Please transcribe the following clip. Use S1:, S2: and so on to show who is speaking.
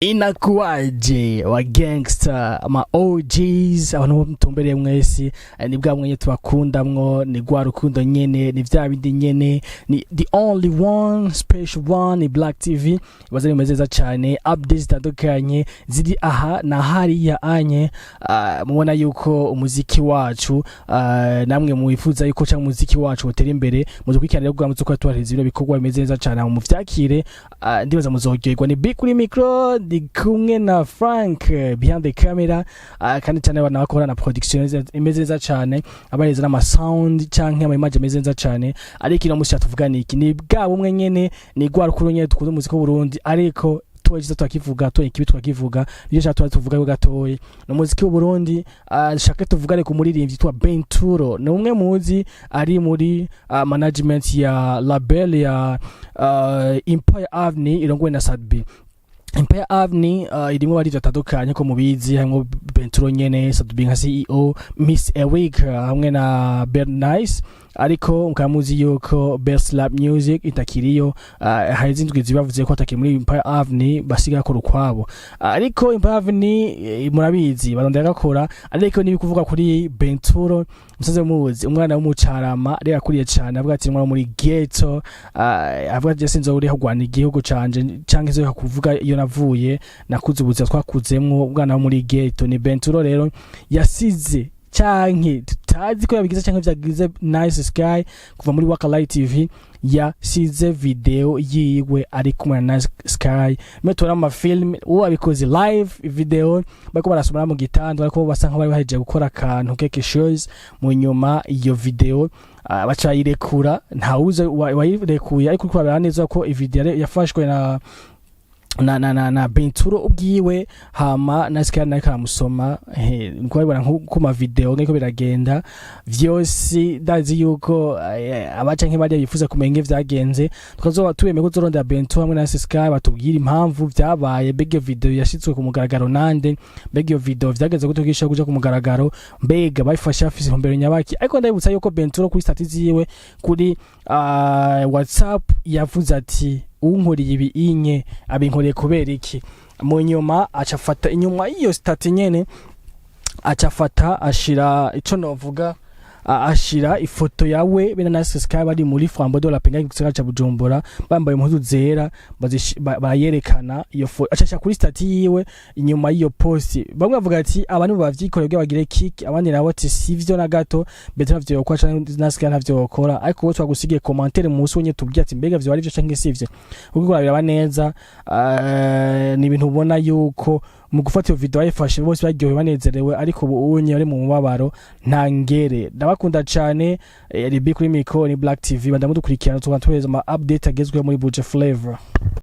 S1: Unagire wa gangster ama OGs abantu mutumbereye mwese ni bwa mwenye tubakundamwo ni gwa rukundo nyene ni vya bindi nyene ni the only one special one ni Black TV bazari mezeza cyane updates zitandukanye ziri aha na hariya anye mubona yuko umuziki wacu namwe muwifuza yuko cyangwa umuziki wacu utera imbere muzukwikanira bwa mutsuko twareze ibiro bikorwa bimeze neza cyane mu vyakire ndibaza muzogirwa ni big kuri micro di kumwe na Frank behind the camera kandi cyane bana bakora na production imeze neza cyane abareza n'ama sound canke ama image imeze neza cyane ariko ino musi tuvuga niki ni bwabo umwe nyene ni gwa rukuru nyene dukuze umuziki w'u Burundi ariko tuwagize twakivuga to ikibi twakivuga niyo cyatwa tuvuga yo gatoye no muziki w'u Burundi shaka tuvugane ku muririmbyi twa Bain Turo ni umwe muzi ari muri management ya label ya Empire Avenue irongwe na Sadbi Empire Avenue irimo bari batandukanye ko mubizi hamwe Bain Turo nyene Sadbi nka CEO Miss Eric hamwe na Bernice ariko mukamuzi yuko Best Lab Music itakiriyo hazinzwe zibavuze ko atake muri Empire Avenue basiga ko rukwabo ariko Empire Avenue murabizi barondera gakora ariko nibi kuvuga kuri Bain Turo musaze muzi umwana w'umucarama ari yakuriye cyane avuga ati mwa muri ghetto avuga je sinzo uri hogwana igihugu canje canke zo kuvuga iyo navuye nakuzubuza twakuzemwo umwana wo muri ghetto ni Bain Turo rero yasize canke tutazi ko yabigize canke vyagize Nice Sky kuva muri Waka Light TV yasize video yiwe ari kumwe na Nice Sky metora ama film uwo abikoze live video bako barasomera mu gitanda ariko basa nka bari baheje gukora akantu keke shows mu nyuma iyo video bacayirekura ntawuze wayirekuye ariko kurabera neza ko video yafashwe na Bain Turo ubwiwe hama na Sky na karamusoma nko bibona nko ma video ngeko biragenda vyose ndazi yuko abaca nk'ibari bifuza kumenya vyagenze tukazoba tubeme ko zoronda Bain Turo hamwe na Sky batubwira impamvu vyabaye bege video yashitswe ku mugaragaro nande bege iyo video vyageze gutugisha kuja ku mugaragaro mbega bayifasha afise hombero nyabaki ariko ndabutsa yuko Bain Turo kuri status yiwe kuri WhatsApp yavuze ati unkoriye ibi inye abinkoreye kubera iki mu nyuma acafata inyuma iyo stat nyene acafata ashira ico novuga ashira ifoto yawe bena na Sky bari muri Flambeau de la Penga gisagara ca Bujumbura bambaye impuzu zera bayerekana iyo foto acaca kuri stat yiwe inyuma iyo post bamwe bavuga ati abantu bavyikoreye bagire kick abandi nabo ati sivyo na gato betera vyo kwa na Sky ntavyo gukora ariko bo twagusigiye commentaire mu sonye tubwiye ati mbega vyo ari vyo canke sivyo ubwo biraba neza ni ibintu ubona yuko mu gufata iyo video ayifashe bose baryohe banezerewe ariko ubunye ari mu mubabaro nta ngere ndabakunda cyane ribi kuri micro ni Black TV bandamudukurikirana tuba tuheza ama update agezwe muri Budget Flavor.